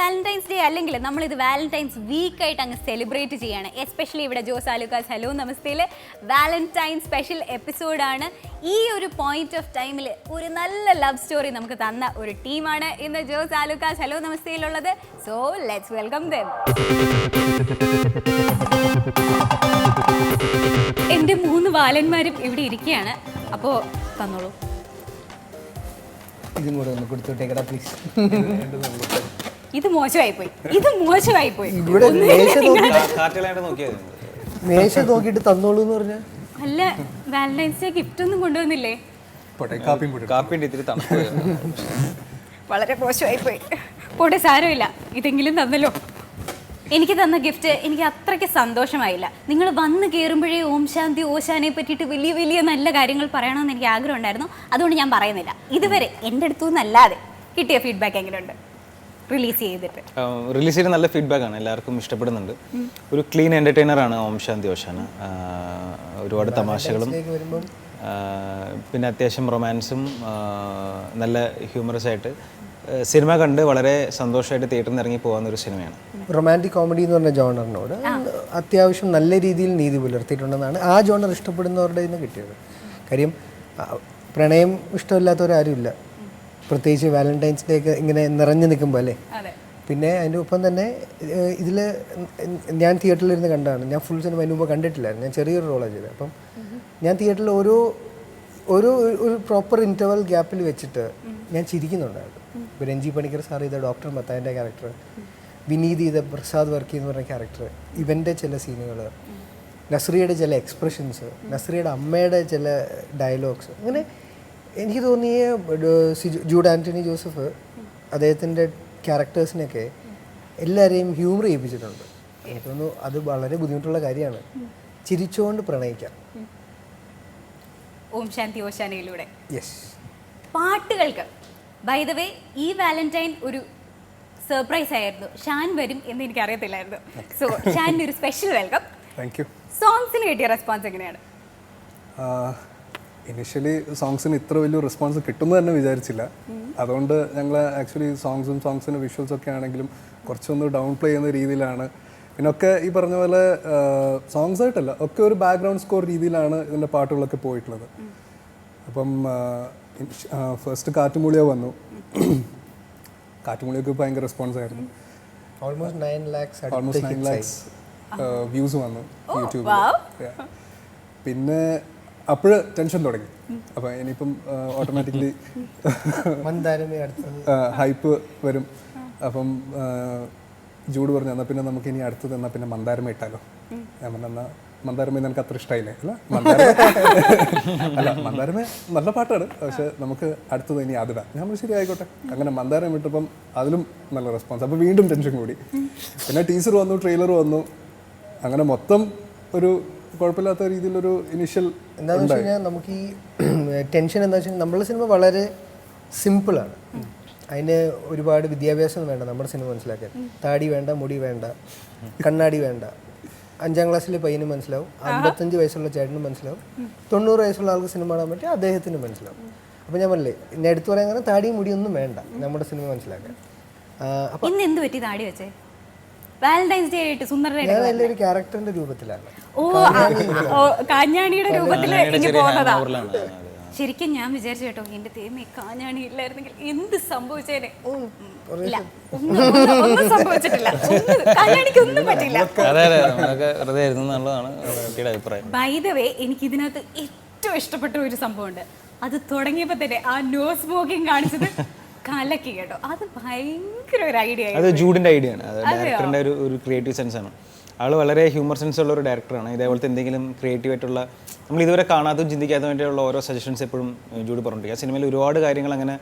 Valentine's day അല്ലെങ്കിൽ നമ്മളിത് Valentine's വീക്കായിട്ട് അങ്ങ് സെലിബ്രേറ്റ് ചെയ്യാണ്. എസ്പെഷ്യലി ഇവിടെ ജോസ് ആലുക്കാസ് ഹലോ നമസ്തേയിൽ വാലന്റൈൻ സ്പെഷ്യൽ എപ്പിസോഡാണ്. ഈ ഒരു പോയിന്റ് ഓഫ് ടൈമിൽ ഒരു നല്ല ലവ് സ്റ്റോറി നമുക്ക് തന്ന ഒരു ടീമാണ് ഇന്ന് ജോസ് ആലുക്കാസ് ഹലോ നമസ്തേയിലുള്ളത്. So let's welcome them. എൻ്റെ 3 ബാലന്മാരും ഇവിടെ ഇരിക്കുകയാണ്. അപ്പോൾ തന്നോളൂ. ഇതും കൂടെ ഒന്ന് കൊടുത്തോട്ടേക്കടാ പ്ലീസ്. ഇത് മോശമായിപ്പോയി. ഇവിടെ മേശ നോക്കിയിട്ട് തന്നോളൂ എന്ന് പറഞ്ഞാൽ അല്ല, വാലന്റൈൻസ് ഡേ ഗിഫ്റ്റ് ഒന്നും കൊണ്ടുവന്നില്ലേ? വളരെ മോശമായിപ്പോയി. പോട്ടെ, സാരമില്ല, ഇതെങ്കിലും തന്നല്ലോ. എനിക്ക് തന്ന ഗിഫ്റ്റ് എനിക്ക് അത്രയ്ക്ക് സന്തോഷമായില്ല. നിങ്ങൾ വന്ന് കയറുമ്പോഴേ ഓം ശാന്തി ഓശാനെ പറ്റിയിട്ട് വലിയ വലിയ നല്ല കാര്യങ്ങൾ പറയണമെന്ന് എനിക്ക് ആഗ്രഹം ഉണ്ടായിരുന്നു. അതുകൊണ്ട് ഞാൻ പറയുന്നില്ല. ഇതുവരെ എൻ്റെ അടുത്തു നിന്നല്ലാതെ കിട്ടിയ ഫീഡ്ബാക്ക് എങ്ങനെയുണ്ട്? റിലീസ് ചെയ്ത് നല്ല ഫീഡ്ബാക്ക് ആണ്, എല്ലാവർക്കും ഇഷ്ടപ്പെടുന്നുണ്ട്. ഒരു ക്ലീൻ എൻ്റർടൈനർ ആണ് ഓം ശാന്തി ഓശാന. ഒരുപാട് തമാശകളും പിന്നെ അത്യാവശ്യം റൊമാൻസും നല്ല ഹ്യൂമറസ് ആയിട്ട് സിനിമ കണ്ട് വളരെ സന്തോഷമായിട്ട് തിയേറ്ററിൽ നിന്ന് ഇറങ്ങി പോകുന്ന ഒരു സിനിമയാണ്. റൊമാൻറ്റിക് കോമഡി എന്ന് പറഞ്ഞ ജോണറിനോട് അത്യാവശ്യം നല്ല രീതിയിൽ നീതി പുലർത്തിയിട്ടുണ്ടെന്നാണ് ആ ജോണർ ഇഷ്ടപ്പെടുന്നവരുടെ നിന്ന് കിട്ടിയത്. കാര്യം പ്രണയം ഇഷ്ടമില്ലാത്തവരാരുമില്ല, പ്രത്യേകിച്ച് വാലന്റൈൻസ് ഡേ ഒക്കെ ഇങ്ങനെ നിറഞ്ഞു നിൽക്കുമ്പോൾ അല്ലേ. പിന്നെ അതിൻ്റെ ഒപ്പം തന്നെ ഇതിൽ ഞാൻ തിയേറ്ററിലിരുന്ന് കണ്ടതാണ്. ഞാൻ ഫുൾ സിനിമ അതിന് മുമ്പ് കണ്ടിട്ടില്ലായിരുന്നു. ഞാൻ ചെറിയൊരു റോളാണ് ചെയ്തത്. അപ്പം ഞാൻ തിയേറ്ററിൽ ഒരു പ്രോപ്പർ ഇൻ്റർവൽ ഗ്യാപ്പിൽ വെച്ചിട്ട് ഞാൻ ചിരിക്കുന്നുണ്ടായിരുന്നു. ഇപ്പോൾ രഞ്ജി പണിക്കർ സാർ ചെയ്ത ഡോക്ടർ മത്തായൻ്റെ ക്യാരക്ടർ, വിനീത് ചെയ്ത പ്രസാദ് വർക്കി എന്ന് പറഞ്ഞ ക്യാരക്ടർ, ഇവൻ്റെ ചില സീനുകൾ, നസ്രിയയുടെ ചില എക്സ്പ്രഷൻസ്, നസ്രിയയുടെ അമ്മയുടെ ചില ഡയലോഗ്സ്, അങ്ങനെ എനിക്ക് തോന്നിയ ജൂഡ് ആൻ്റണി ജോസഫ് അദ്ദേഹത്തിൻ്റെ ക്യാരക്ടേഴ്സിനൊക്കെ എല്ലാവരെയും ഹ്യൂമർ ചെയ്യിപ്പിച്ചിട്ടുണ്ട്. എനിക്ക് തോന്നുന്നു അത് വളരെ ബുദ്ധിമുട്ടുള്ള കാര്യമാണ്, ചിരിച്ചുകൊണ്ട് പ്രണയിക്കാം. ഓം ശാന്തി ഓശാനയിലൂടെ യെസ്. പാട്ടുകൾക്ക് ബൈ ദ വേ ഈ വാലന്റൈൻ ഒരു സർപ്രൈസ് ആയിരുന്നു. ഷാൻ വരും എന്ന് എനിക്ക് അറിയത്തില്ലായിരുന്നു. സോ ഷാനിന് ഒരു സ്പെഷ്യൽ വെൽക്കം. Thank you. സോങ്സിന് കിട്ടിയ റെസ്പോൺസ് എങ്ങനെയാണ്? ഇനിഷ്യലി സോങ്സിന് ഇത്ര വലിയ റെസ്പോൺസ് കിട്ടുമെന്ന് തന്നെ വിചാരിച്ചില്ല. അതുകൊണ്ട് ഞങ്ങൾ ആക്ച്വലി സോങ്സിൻ്റെ വിഷ്വൽസ് ഒക്കെ ആണെങ്കിലും കുറച്ചൊന്ന് ഡൗൺ പ്ലേ ചെയ്യുന്ന രീതിയിലാണ്. പിന്നെ ഒക്കെ ഈ പറഞ്ഞ പോലെ സോങ്സ് ആയിട്ടല്ല, ഒക്കെ ഒരു ബാക്ക്ഗ്രൗണ്ട് സ്കോർ രീതിയിലാണ് ഇതിൻ്റെ പാട്ടുകളൊക്കെ പോയിട്ടുള്ളത്. അപ്പം ഫസ്റ്റ് കാറ്റുമൂളിയ വന്നു. കാറ്റുമൂളിയൊക്കെ ഭയങ്കര റെസ്പോൺസ് ആയിരുന്നു. ഓൾമോസ്റ്റ് 9 lakhs വ്യൂസ് വന്നു യൂട്യൂബിൽ. പിന്നെ അപ്പോഴ് ടെൻഷൻ തുടങ്ങി. അപ്പം ഇനിയിപ്പം ഓട്ടോമാറ്റിക്കലി ഹൈപ്പ് വരും. അപ്പം ജൂഡ് പറഞ്ഞു എന്നാൽ പിന്നെ നമുക്ക് ഇനി അടുത്തത് എന്നാൽ പിന്നെ മന്ദാരമ ഇട്ടാലോ. ഞാൻ പറഞ്ഞ എന്നാൽ മന്ദാരമ എനിക്ക് അത്ര ഇഷ്ടമായില്ലേ. മന്ദാരമ നല്ല പാട്ടാണ്, പക്ഷെ നമുക്ക് അടുത്തത് ഇനി അതിടാം. ഞാൻ പറഞ്ഞു ശരി ആയിക്കോട്ടെ. അങ്ങനെ മന്ദാരം ഇട്ടപ്പം അതിലും നല്ല റെസ്പോൺസ്. അപ്പോൾ വീണ്ടും ടെൻഷൻ കൂടി. പിന്നെ ടീസർ വന്നു, ട്രെയിലർ വന്നു. അങ്ങനെ മൊത്തം ഒരു കുഴപ്പമില്ലാത്ത രീതിയിലൊരു ഇനീഷ്യൽ. എന്താണെന്ന് വെച്ച് കഴിഞ്ഞാൽ നമുക്ക് ഈ ടെൻഷൻ എന്താ വെച്ചാൽ നമ്മളുടെ സിനിമ വളരെ സിമ്പിളാണ്. അതിന് ഒരുപാട് വിദ്യാഭ്യാസം വേണ്ട നമ്മുടെ സിനിമ മനസ്സിലാക്കാൻ. താടി വേണ്ട, മുടി വേണ്ട, കണ്ണാടി വേണ്ട. 5ാം ക്ലാസ്സിലെ പയ്യനും മനസ്സിലാവും, 55 വയസ്സുള്ള ചേട്ടനും മനസ്സിലാവും, 90 വയസ്സുള്ള ആൾക്ക് സിനിമ കാണാൻ പറ്റും, അദ്ദേഹത്തിന് മനസ്സിലാവും. അപ്പോൾ ഞാൻ പറഞ്ഞില്ലേ, എന്നെ എടുത്തു പറയാൻ കാരണം താടിയും മുടിയൊന്നും വേണ്ട നമ്മുടെ സിനിമ മനസ്സിലാക്കാൻ. അപ്പോൾ ഇന്ന് എന്ത് പറ്റി താടി വെച്ചേ? വാലന്റൈൻസ് ഡേ ആയിട്ട് സുന്ദരനായിട്ട് ഞാൻ എൻ്റെ ഒരു ക്യാരക്ടറിൻ്റെ രൂപത്തിലാണ്. കാഞ്ഞാണിയുടെ രൂപത്തിൽ എനിക്ക് പോകുന്നതാ. ശരിക്കും ഞാൻ വിചാരിച്ചു കേട്ടോ, എന്റെ തേമ കാഞ്ഞാണി ഇല്ലായിരുന്നെങ്കിൽ എന്ത് സംഭവിച്ചേനെ. ഒന്നും സംഭവിച്ചിട്ടില്ല, കാഞ്ഞാണിക്ക് ഒന്നും പറ്റില്ല. ബൈ ദ വേ എനിക്ക് ഇതിനകത്ത് ഏറ്റവും ഇഷ്ടപ്പെട്ട ഒരു സംഭവമുണ്ട്. അത് തുടങ്ങിയപ്പോ തന്നെ ആ നോ സ്മോക്കിംഗ് കാണിച്ചത് കലക്കി കേട്ടോ. അത് ഭയങ്കര ഒരു ഐഡിയ. അത് ജൂഡിന്റെ ഐഡിയ ആണ്, ഡയറക്ടറിന്റെ ഒരു ക്രിയേറ്റീവ് സെൻസ് ആണ്. ആൾ വളരെ ഹ്യൂമർ സെൻസ് ഉള്ള ഒരു ഡയറക്ടറാണ്. ഇതേപോലത്തെ എന്തെങ്കിലും ക്രിയേറ്റീവ് ആയിട്ടുള്ള നമ്മൾ ഇതുവരെ കാണാത്തതും ചിന്തിക്കാത്തതും വേണ്ടിയുള്ള ഓരോ സജഷൻസ് എപ്പോഴും ജൂഡ് പറഞ്ഞിരിക്കുക. സിനിമയിൽ ഒരുപാട് കാര്യങ്ങൾ അങ്ങനെ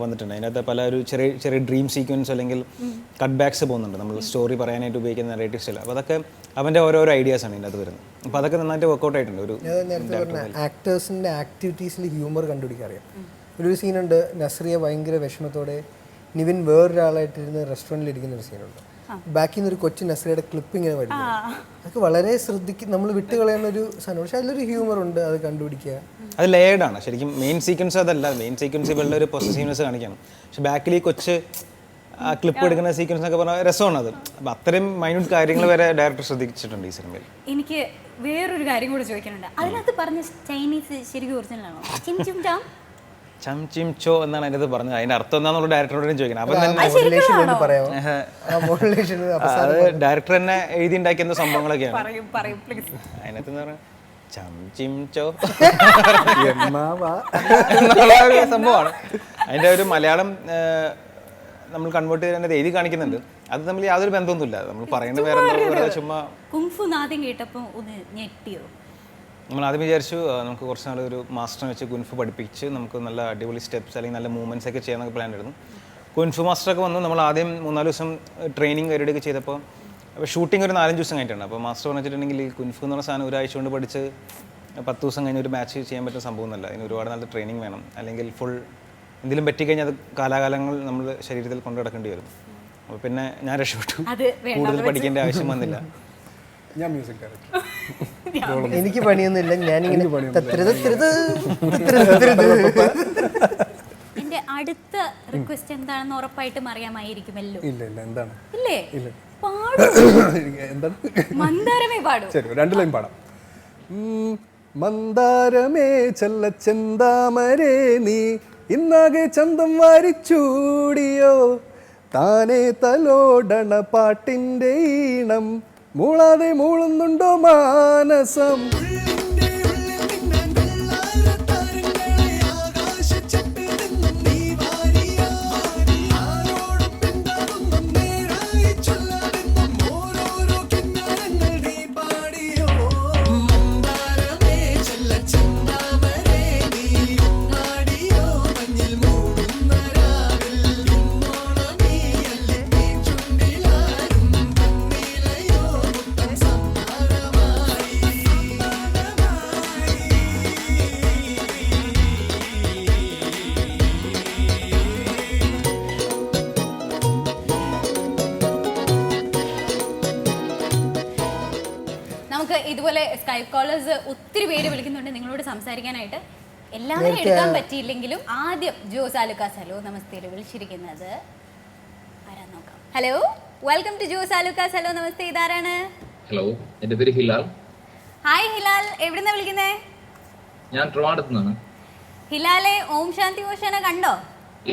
വന്നിട്ടുണ്ട്. അതിനകത്ത് പല ഒരു ചെറിയ ചെറിയ ഡ്രീം സീക്വൻസ് അല്ലെങ്കിൽ കട്ട് ബാക്സ് പോകുന്നുണ്ട് നമ്മൾ സ്റ്റോറി പറയാനായിട്ട് ഉപയോഗിക്കുന്ന നറേറ്റീവ് സ്റ്റൈൽ. അപ്പോൾ അതൊക്കെ അവൻ്റെ ഓരോരോ ഐഡിയാസ് ആണ് ഇതിനകത്ത് വരുന്നത്. അപ്പോൾ അതൊക്കെ നന്നായിട്ട് വർക്കൗട്ട് ആയിട്ടുണ്ട്. ഒരു ആക്ടേഴ്സിൻ്റെ ആക്ടിവിറ്റീസിൽ ഹ്യൂമർ കണ്ടുപിടിക്കാൻ അറിയാം. ഒരു സീനുണ്ട്, നസ്രിയ ഭയങ്കര വിഷമത്തോടെ നിവിൻ വേറൊരാളായിട്ടിരുന്ന് റെസ്റ്റോറൻറ്റിൽ ഇരിക്കുന്ന ഒരു സീനുണ്ട്. ബാക്കിൽ നിന്ന് ഒരു കൊച്ചു നസ്രിയുടെ ക്ലിപ്പ് ഇങ്ങനെ വരുന്നത്, അതൊക്കെ വളരെ ശ്രദ്ധിക്കും. നമ്മൾ വിട്ടുകളയുന്ന ഒരു സാധനം, പക്ഷെ അതിലൊരു ഹ്യൂമർ ഉണ്ട്, അത് കണ്ടുപിടിക്കുക. അത് ലേയേർഡാണ് ശരിക്കും. മെയിൻ സീക്വൻസ് അതല്ല, മെയിൻ സീക്വൻസ് ഇവളുടെ ഒരു പൊസസീവ്നെസ് കാണിക്കണം. പക്ഷെ ബാക്കിൽ ഈ കൊച്ച് ആ ക്ലിപ്പ് എടുക്കുന്ന സീക്വൻസ് ഒക്കെ പറഞ്ഞാൽ രസമാണ് അത്. അപ്പം അത്രയും മൈന്യൂട്ട് കാര്യങ്ങൾ വരെ ഡയറക്ടർ ശ്രദ്ധിച്ചിട്ടുണ്ട് ഈ സിനിമയിൽ. എനിക്ക് വേറൊരു കാര്യം കൂടി ചോദിക്കാനുണ്ട്. അതിനകത്ത് പറഞ്ഞ ചൈനീസ് ശരിക്കും ഒറിജിനൽ ആണോ? ചിം ചിം ചാം ചം ചിം ചോ എന്നാണ് അതിൻ്റെ അത് പറഞ്ഞത്. അതിൻ്റെ അർത്ഥം എന്താണെന്നുള്ള ഡയറക്ടറോടും ചോദിക്കണം. അപ്പം തന്നെ അത് ഡയറക്ടർ തന്നെ എഴുതി ഉണ്ടാക്കിയ സംഭവങ്ങളൊക്കെയാണ്. അതിനകത്ത് എന്ന് പറഞ്ഞാൽ ചം ചിം ചോ സംഭവമാണ്. അതിൻ്റെ ഒരു മലയാളം നമ്മൾ കൺവേർട്ട് ചെയ്ത് എഴുതി കാണിക്കുന്നുണ്ട്. അത് തമ്മിൽ യാതൊരു ബന്ധമൊന്നുമില്ല. നമ്മൾ പറയുന്നത് വേറെ ചുമ്മാ. കുങ്ഫു ആദ്യം കേട്ടപ്പോൾ ഒന്ന് ഞെട്ടിയോ? നമ്മൾ ആദ്യം വിചാരിച്ചു നമുക്ക് കുറച്ച് നാൾ ഒരു മാസ്റ്ററിനെ വെച്ച് കുൻഫു പഠിപ്പിച്ച് നമുക്ക് നല്ല അടിപൊളി സ്റ്റെപ്സ് അല്ലെങ്കിൽ നല്ല മൂവ്മെൻറ്റ്സ് ഒക്കെ ചെയ്യാനൊക്കെ പ്ലാൻ ആയിരുന്നു. കുൻഫു മാസ്റ്ററൊക്കെ വന്നു. നമ്മൾ ആദ്യം 3-4 ദിവസം ട്രെയിനിങ് പരിപാടിയൊക്കെ ചെയ്തപ്പോൾ ഷൂട്ടിംഗ് ഒരു 4-5 ദിവസം കഴിഞ്ഞിട്ടുണ്ട്. അപ്പോൾ മാസ്റ്റർ പറഞ്ഞിട്ടുണ്ടെങ്കിൽ ഈ കുൻഫു എന്ന് പറഞ്ഞ സാധനം ഒരാഴ്ച കൊണ്ട് പഠിച്ച് 10 ദിവസം കഴിഞ്ഞ് ഒരു മാച്ച് ചെയ്യാൻ പറ്റുന്ന സംഭവമൊന്നുമല്ല. അതിന് ഒരുപാട് നല്ല ട്രെയിനിങ് വേണം. അല്ലെങ്കിൽ ഫുൾ എന്തെങ്കിലും പറ്റിക്കഴിഞ്ഞാൽ അത് കാലാകാലങ്ങൾ നമ്മൾ ശരീരത്തിൽ കൊണ്ടു നടക്കേണ്ടി വരും. അപ്പോൾ പിന്നെ ഞാൻ രക്ഷപ്പെട്ടു. കൂടുതൽ പഠിക്കേണ്ട ആവശ്യം വന്നില്ല. ഞാൻ മ്യൂസിക് ഡയറക്ടർ. എനിക്ക് പണിയൊന്നുമില്ല. ഞാനിങ്ങനെ എന്റെ അടുത്ത റിക്വസ്റ്റ് എന്താണെന്ന് ഉറപ്പായിട്ടും അറിയാമായിരിക്കുമല്ലോ. ഇല്ല എന്താണ്? ഇല്ലേ? എന്താണ്? മന്ദാരമേ പാടും. ശരി, 2 ലൈൻ പാടാം. മന്ദാരമേ ചെല്ലച്ചെന്താമരേ നീ ഇന്നാകെ ചന്തം വാരിച്ചൂടിയോ, താനേ തലോടണ പാട്ടിൻ്റെ ഈണം മൂളാതെ മൂളുന്നുണ്ടോ മാനസം. ഇതുപോലെ സ്കൈപ്പ് കോളേഴ്സ് ഒത്തിരി പേര് വിളിക്കുന്നുണ്ട് നിങ്ങളോട് സംസാരിക്കാനായിട്ട്. എല്ലാവരും എടുക്കാൻ പറ്റിയില്ലെങ്കിലും ആദ്യം ജോസ് ആലുക്കാസ് ഹലോ നമസ്തേ വിളിച്ചിരിക്കുന്നത് ആരാന്ന് നോക്കാം. Hello, welcome to Jos Alukkas hello Namaste. ഇതാരാണ്? ഹലോ, എന്റെ പേര് ഹിലാൽ. ഹായ് ഹിലാൽ, എവിടുന്നാ വിളിക്കുന്നേ? ഞാൻ ട്രിവാൻഡ്രത്ത് നിന്നാണ്. ഹിലാലെ ഓം ശാന്തി ഓശാന കണ്ടോ?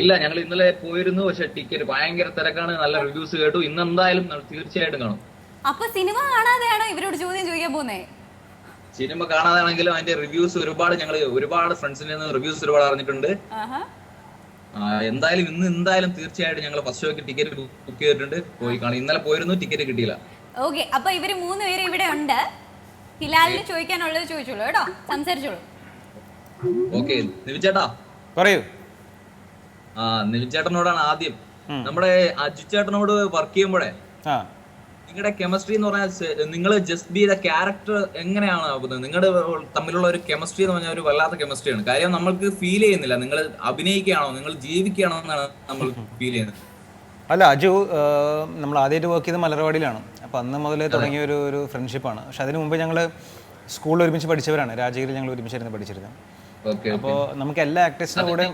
ഇല്ല, ഞങ്ങൾ ഇന്നലെ പോയിരുന്നു. പക്ഷെ ടിക്കറ്റ് ഭയങ്കര തിരക്കാണ്. നല്ല റിവ്യൂസ് കേട്ടു. ഇന്ന് എന്തായാലും തീർച്ചയായിട്ടും കാണും. അപ്പൊ സിനിമ കാണാതെയാണോ ഇവരോട് ചോദ്യം ചോദിക്കാൻ പോകുന്നേ? സിനിമ കാണാതാണെങ്കിലും അതിന്റെ റിവ്യൂസ് ഒരുപാട് ഫ്രണ്ട്സിൽ നിന്ന് റിവ്യൂസ് ഒരുപാട് അറിഞ്ഞിട്ടുണ്ട്. എന്തായാലും തീർച്ചയായിട്ടും ഞങ്ങൾ ഫസ്റ്റ് ഷോക്ക് ടിക്കറ്റ് ബുക്ക് ചെയ്തിട്ടുണ്ട്. പോയി കാണാം. ഇന്നലെ പോയിരുന്നു, ടിക്കറ്റ് കിട്ടിയില്ല. ഓക്കെ, അപ്പൊ ഇവര് 3 പേര് ഇവിടെ ഉണ്ട്. ഹിലാലിന് ചോദിക്കാനുള്ളത് ചോദിച്ചോളൂ കേട്ടോ, സംസാരിച്ചോളൂ. ഓക്കെ, നിവിച്ചേട്ടാ പറയൂ. നിവിൻ ചേട്ടനോടാണ് ആദ്യം. നമ്മുടെ അജിത് ചേട്ടനോട് വർക്ക് ചെയ്യുമ്പോഴേ നിങ്ങളുടെ കെമിസ്ട്രി എന്ന് പറഞ്ഞാൽ നിങ്ങൾ ജസ്റ്റ് ബി ദ ക്യാരക്ടർ എങ്ങനെയാണ് ആവുന്നത്? നിങ്ങളുടെ തമ്മിലുള്ള ഒരു കെമിസ്ട്രി എന്ന് പറഞ്ഞാൽ ഒരു വല്ലാത്ത കെമിസ്ട്രിയാണ്. കാര്യം നമ്മൾക്ക് ഫീൽ ചെയ്യുന്നില്ല നിങ്ങൾ അഭിനയിക്കുകയാണോ നിങ്ങൾ ജീവിക്കുകയാണോ എന്നാണ് നമ്മൾ ഫീൽ ചെയ്യുന്നത്. അല്ല അജു, നമ്മൾ ആദ്യമായിട്ട് വർക്ക് ചെയ്ത് മലർവാടിയിലാണ്. അപ്പോൾ അന്ന് മുതൽ തുടങ്ങിയ ഒരു ഫ്രണ്ട്ഷിപ്പാണ്. പക്ഷെ അതിന് മുമ്പ് ഞങ്ങൾ സ്കൂളിൽ ഒരുമിച്ച് പഠിച്ചവരാണ്. രാജഗിരി ഞങ്ങൾ ഒരുമിച്ചായിരുന്നു പഠിച്ചിരുന്നത്. അപ്പോൾ നമുക്ക് എല്ലാ ആക്ടേഴ്സിൻ്റെ കൂടെ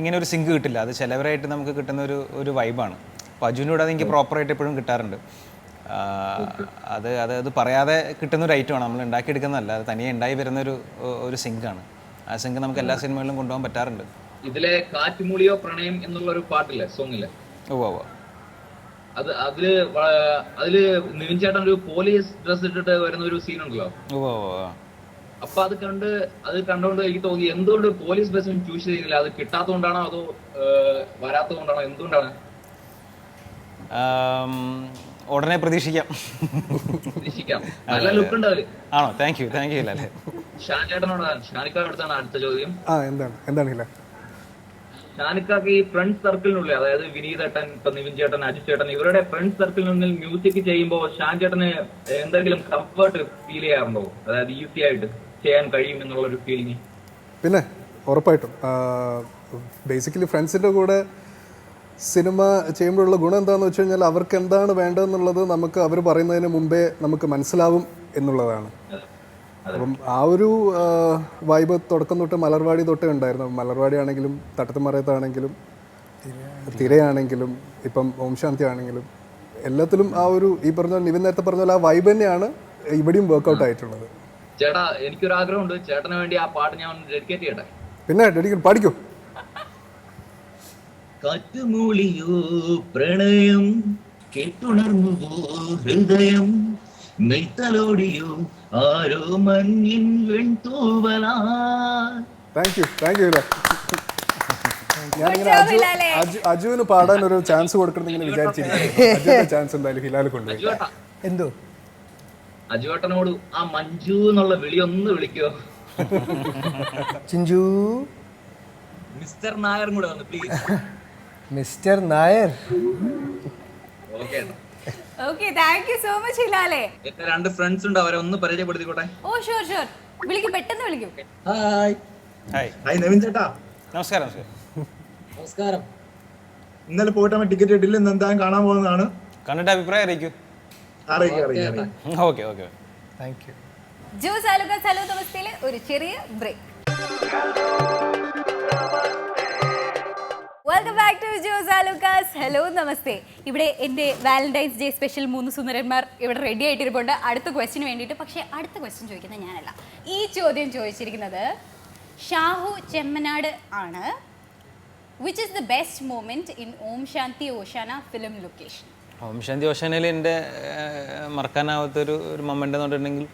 ഇങ്ങനെ ഒരു സിങ്ക് കിട്ടില്ല. അത് ചിലവരായിട്ട് നമുക്ക് കിട്ടുന്ന ഒരു വൈബാണ്. അപ്പോൾ അജുവിൻ്റെ കൂടെ അത് എനിക്ക് പ്രോപ്പറായിട്ട് എപ്പോഴും കിട്ടാറുണ്ട്. അത് പറയാതെ കിട്ടുന്ന ഒരു ഐറ്റമാണ്, നമ്മൾ ഉണ്ടാക്കിയെടുക്കുന്നതല്ല. അത് തനിയെ ഉണ്ടായി വരുന്ന ഒരു സിങ്കാണ്. ആ സിങ്ക് നമുക്ക് എല്ലാ സിനിമകളിലും കൊണ്ടുപോകാൻ പറ്റാറുണ്ട്. ഇതിലെ കാറ്റുമൂളിയോ പ്രണയം എന്നുള്ള ഒരു പാട്ടില്ലേ, സോങ്ങില്ലേ? അതില് നിവിൻ ചേട്ടൻ ഒരു പോലീസ് ഡ്രസ് ഇട്ടിട്ട് വരുന്ന ഒരു സീൻ ഉണ്ടല്ലോ. അപ്പൊ അത് കണ്ടുകൊണ്ട് എനിക്ക് തോന്നി എന്തുകൊണ്ട് പോലീസ് ഡ്രസ് ചൂസ് ചെയ്യുന്നില്ല? അത് കിട്ടാത്തതുകൊണ്ടാണോ അതോ വരാത്തതുകൊണ്ടാണോ, എന്തുകൊണ്ടാണ്? ഉടനെ പ്രതീക്ഷിക്കാം. നല്ല ലുക്ക് ഉണ്ട്. ആണോ? Thank you ലാലേ. ഷാനിക്കാടുത്താണ് അടുത്ത ചോദ്യം. എന്താണ് ഷാനിക്കാക്ക് ഈ ഫ്രണ്ട് സർക്കിളിനുള്ളിൽ, അതായത് വിനീതേട്ടൻ, ഇപ്പൊ നിവിൻ ചേട്ടൻ, അജിത് ചേട്ടൻ, ഇവരുടെ ഫ്രണ്ട് സർക്കിളിനുള്ളിൽ മ്യൂസിക് ചെയ്യുമ്പോൾ ഷാൻ ചേട്ടന് എന്തെങ്കിലും കംഫർട്ട് ഫീൽ ചെയ്യാറുണ്ടോ? അതായത് ഈസി ആയിട്ട് ചെയ്യാൻ കഴിയും എന്നുള്ള ഒരു ഫീലിംഗ്? പിന്നെ ഉറപ്പായിട്ടും ബേസിക്കലി ഫ്രണ്ട്സിൻ്റെ കൂടെ സിനിമ ചെയ്യുമ്പോഴുള്ള ഗുണം എന്താണെന്ന് വെച്ച് കഴിഞ്ഞാൽ അവർക്ക് എന്താണ് വേണ്ടതെന്നുള്ളത് നമുക്ക് അവർ പറയുന്നതിന് മുമ്പേ നമുക്ക് മനസ്സിലാവും എന്നുള്ളതാണ്. അപ്പം ആ ഒരു വൈബ് തുടക്കം തൊട്ട് മലർവാടി തൊട്ടേ ഉണ്ടായിരുന്നു. മലർവാടി ആണെങ്കിലും തട്ടത്തുമറയത്താണെങ്കിലും തിരയാണെങ്കിലും ഇപ്പം ഓം ശാന്തി ആണെങ്കിലും എല്ലാത്തിലും ആ ഒരു ഈ പറഞ്ഞ നിവിൻ നേരത്തെ പറഞ്ഞ പോലെ ആ വൈബ് തന്നെയാണ് ഇവിടെയും വർക്ക്ഔട്ട് ആയിട്ടുള്ളത്. ചേട്ടാ എനിക്കൊരു ആഗ്രഹമുണ്ട്, ചേട്ടന് വേണ്ടി ആ പാട്ട് ഞാൻ ഡെഡിക്കേറ്റ് ചെയ്യട്ടെ. പിന്നെ ഡെഡിക്കേറ്റ് പാടിക്കോ. കാറ്റുമൂളിയോ പ്രണയം കേട്ടുണർന്നുവോ ഹൃദയം നെയ്ത്തലോടിയോ ആരോ മഞ്ഞിൻ വെൺതൂവലാ. താങ്ക് യു ഞാനിങ്ങനെ അജുവിന് പാടാൻ ഒരു ചാൻസ് കൊടുക്കണം ഇങ്ങനെ വിചാരിച്ചിരിക്കുന്നു. അജുവിന്റെ ചാൻസ് എന്തായാലും ഹിലാൽ കൊണ്ടുപോയി. അജുവേട്ടാ, എന്തോ അജുവേട്ടനോട് ആ മഞ്ജു എന്നുള്ള വിളി ഒന്ന് വിളിക്കോ. ചിഞ്ചു മിസ്റ്റർ നായരും കൂടെ വന്ന് please. Mister Nair. Okay okay, thank you so much ഹിലാലെ. എന്റെ 2 ഫ്രണ്ട്സ് ഉണ്ട്, അവരെ ഒന്ന് പരിചയപ്പെടുത്തിക്കോട്ടെ. ഓ ഷുവർ വിളിക്കും, പെട്ടെന്ന് വിളിക്കും. ഹായ്. ഹായ്. ഹായ് നവീൻ ചേട്ടാ. നമസ്കാരം. നമസ്കാരം. ഇന്നലെ പോയിട്ട് ടിക്കറ്റ് കിട്ടില്ല, ഇന്ന് എന്തായാലും കാണാൻ പോകുന്നതാണ്. കണ്ടിട്ട് അഭിപ്രായം അറിയിക്കൂ. അറിയിക്കാം. Okay. Thank you. Jos Alukkas hello നമസ്തേയിലെ ഒരു ചെറിയ break. Welcome back to Jos Alukkas hello Namaste. ഇവിടെ എൻ്റെ വാലന്റൈൻസ് ഡേ സ്പെഷ്യൽ 3 സുന്ദരന്മാർ ഇവിടെ റെഡി ആയിട്ടിരിപ്പുണ്ട് അടുത്ത ക്വസ്റ്റിന് വേണ്ടിയിട്ട്. പക്ഷേ അടുത്ത ക്വസ്റ്റ്യൻ ചോദിക്കുന്നത് ഞാനല്ല. ഈ ചോദ്യം ചോദിച്ചിരിക്കുന്നത് ഷാഹു ചെമ്മനാട് ആണ്. Which is the best moment in Om Shanti Oshana film location? Om Shanti ഓശാനയിൽ എൻ്റെ മറക്കാനാവാത്തൊരു മൊമെൻ്റ് എന്ന് പറഞ്ഞിട്ടുണ്ടെങ്കിൽ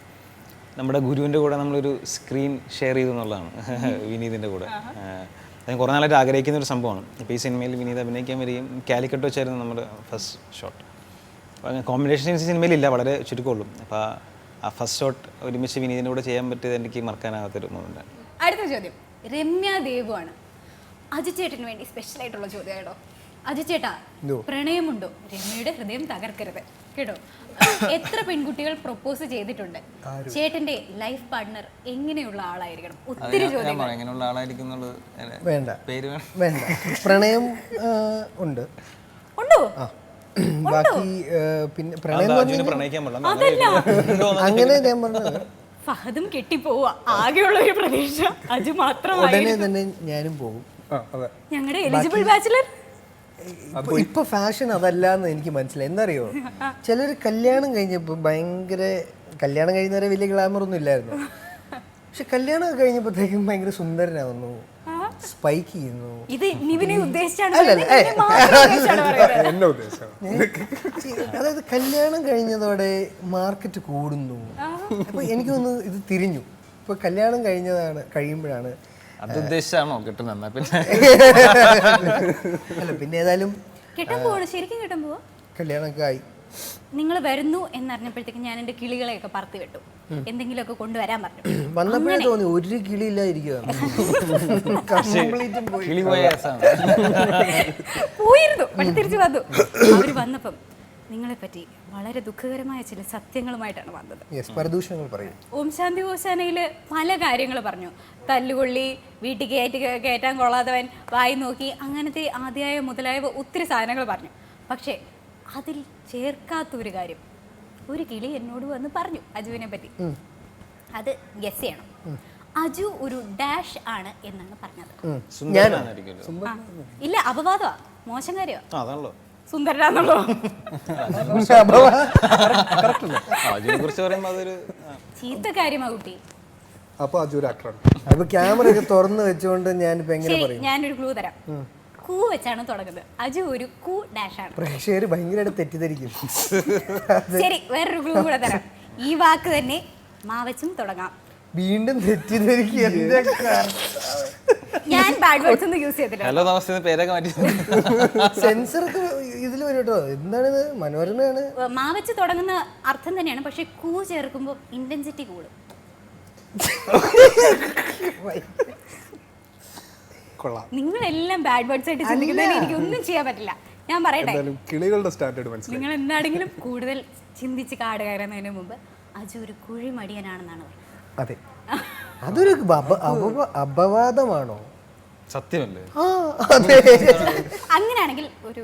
നമ്മുടെ ഗുരുവിൻ്റെ കൂടെ നമ്മളൊരു സ്ക്രീൻ ഷെയർ ചെയ്തു എന്നുള്ളതാണ്. വിനീതിൻ്റെ കൂടെ ഞാൻ കുറേ നാളായിട്ട് ആഗ്രഹിക്കുന്ന ഒരു സംഭവമാണ്. ഇപ്പോൾ ഈ സിനിമയിൽ വിനീത് അഭിനയിക്കാൻ വരികയും കാലിക്കട്ട് വെച്ചായിരുന്നു നമ്മുടെ ഫസ്റ്റ് ഷോട്ട്. അപ്പോൾ കോമ്പിനേഷൻ സീൻസ് സിനിമയിലില്ല, വളരെ ചുരുക്കമുള്ളൂ. അപ്പോൾ ആ ഫസ്റ്റ് ഷോട്ട് ഒരുമിച്ച് വിനീതിൻ്റെ കൂടെ ചെയ്യാൻ പറ്റിയത് എനിക്ക് മറക്കാനാവാത്തൊരു മൊമെൻ്റാണ്. അടുത്ത ചോദ്യം രമ്യ ദേവു ആണ്. അജു ചേട്ടന് വേണ്ടി സ്പെഷ്യൽ ആയിട്ടുള്ള ചോദ്യം കേട്ടോ. അജു ചേട്ടാ, പ്രണയമുണ്ടോ? രമ്യയുടെ ഹൃദയം തകർക്കരുത് കേട്ടോ. എത്ര പെൺകുട്ടികൾ പ്രൊപ്പോസ് ചെയ്തിട്ടുണ്ട്? ചേട്ടന്റെ ലൈഫ് പാർട്ട്ണർ എങ്ങനെയുള്ള ആളായിരിക്കണം? ഒത്തിരി ചോദ്യങ്ങൾ. എങ്ങനെയുള്ള ആളായിരിക്കും എന്നുള്ളത് വേണ്ട, പേര് വേണ്ട. പ്രണയം ഉണ്ട്. ഉണ്ടോ? ബാക്കി പിന്നെ പ്രണയം പ്രണയിക്കാൻ അങ്ങനെ ഞാൻ പറഞ്ഞത്. ഫഹദും കെട്ടിപ്പോവുക ആകെയുള്ള ഒരു പ്രതീക്ഷ അജു മാത്രമായി. ഉടനെ തന്നെ ഞാനും പോകും. ഞങ്ങളുടെ എലിജിബിൾ ബാച്ചിലർ. ഇപ്പൊ ഫാഷൻ അതല്ല എന്ന് എനിക്ക് മനസ്സിലായി. എന്തറിയോ, ചിലര് കല്യാണം കഴിഞ്ഞപ്പോ ഭയങ്കര, കല്യാണം കഴിയുന്നവരെ വലിയ ഗ്ലാമർ ഒന്നും ഇല്ലായിരുന്നു. പക്ഷെ കല്യാണം കഴിഞ്ഞപ്പോഴത്തേക്കും ഭയങ്കര സുന്ദരനാവുന്നു, സ്പൈക്ക് ചെയ്യുന്നു. ഇത് നിവിനെ ഉദ്ദേശിച്ചാണ്. അതായത് കല്യാണം കഴിഞ്ഞതോടെ മാർക്കറ്റ് കൂടുന്നു. അപ്പൊ എനിക്ക് തോന്നുന്നു ഇത് തിരിഞ്ഞു. ഇപ്പൊ കല്യാണം കഴിയുമ്പോഴാണ് അത് ഉദ്ദേശിച്ചാണോ കിട്ടുന്നത്? പിന്നെ അല്ല, പിന്നെ ഏതായാലും കെട്ടാൻ പോവാണ്. ശരിക്കും കെട്ടാൻ പോവാ? കല്യാണമൊക്കെ ആയി. നിങ്ങൾ വരുന്നു എന്നറിഞ്ഞപ്പോഴത്തേക്ക് ഞാൻ എൻ്റെ കിളികളെയൊക്കെ പറത്തി വിട്ടു. എന്തെങ്കിലുമൊക്കെ കൊണ്ടുവരാൻ പറഞ്ഞു. വന്നപ്പോഴേ തോന്നി ഒരു കിളി ഇല്ലായിരിക്കും. പോയിരുന്നു, പക്ഷെ തിരിച്ചു വന്നു. അവര് വന്നപ്പം നിങ്ങളെ പറ്റി വളരെ ദുഃഖകരമായ ചില സത്യങ്ങളുമായിട്ടാണ് വന്നത്. ഓം ശാന്തി ഓശാനയില് പല കാര്യങ്ങൾ പറഞ്ഞു. തല്ലുകൊള്ളി, വീട്ടിൽ കയറ്റാൻ കൊള്ളാത്തവൻ, വായി നോക്കി, അങ്ങനത്തെ ആദ്യമായ മുതലായവ ഒത്തിരി സാധനങ്ങൾ പറഞ്ഞു. പക്ഷേ അതിൽ ചേർക്കാത്തൊരു കാര്യം ഒരു കിളി എന്നോട് വന്ന് പറഞ്ഞു അജുവിനെ പറ്റി. അത് ഗസ് ചെയ്യണം. അജു ഒരു ഡാഷ് ആണ് എന്നാണ് പറഞ്ഞത്. ഇല്ല, അപവാദമാ, മോശം കാര്യമാ. സുന്ദരനാന്നുള്ളോ? ചീത്ത കാര്യമാ കുട്ടി. അപ്പൊ ക്യാമറ ഒക്കെ തുറന്നു വെച്ചുകൊണ്ട് ഞാനിപ്പോ എങ്ങനെ പറയും? ഞാനൊരു ക്ലൂ തരാം. കൂ വെച്ചാണ് തുടങ്ങുന്നത്. അജു ഒരു കൂ ഡാഷ് ആണ്. പ്രേക്ഷകര് ഭയങ്കരമായിട്ട് തെറ്റിദ്ധരിക്കും. ശരി, വേറൊരു ക്ലൂ കൂടെ തരാം. ഈ വാക്ക് തന്നെ മാവച്ചും തുടങ്ങാം. വീണ്ടും തെറ്റിദ്ധരിക്കുക. ഞാൻ ബാഡ് വേർഡ്സ് ഒന്നും യൂസ് ചെയ്തില്ല. ഹലോ നമസ്തേ പേരൊക്കെ മാറ്റി സെൻസർ ഇതിൽ വരും കേട്ടോ. എന്താണിത്? മനോരമയാണ്. മാവച്ച് തുടങ്ങുന്ന അർത്ഥം തന്നെയാണ്, പക്ഷെ കൂ ചേർക്കുമ്പോൾ ഇന്റൻസിറ്റി കൂടും. നിങ്ങളെല്ലാം ബാഡ് വേർഡ്സ് ആയിട്ട് ചിന്തിക്കുന്നതിന് എനിക്ക് ഒന്നും ചെയ്യാൻ പറ്റില്ല. ഞാൻ പറയട്ടെ, നിങ്ങൾ എന്താണെങ്കിലും കൂടുതൽ ചിന്തിച്ച് കാട് കയറുന്നതിന് മുമ്പ് അജു ഒരു കുഴിമടിയനാണെന്നാണ് പറയുന്നത്. അതെ, അതൊരു അപവാദമാണോ? സത്യമല്ലേ? അങ്ങനെയാണെങ്കിൽ ഒരു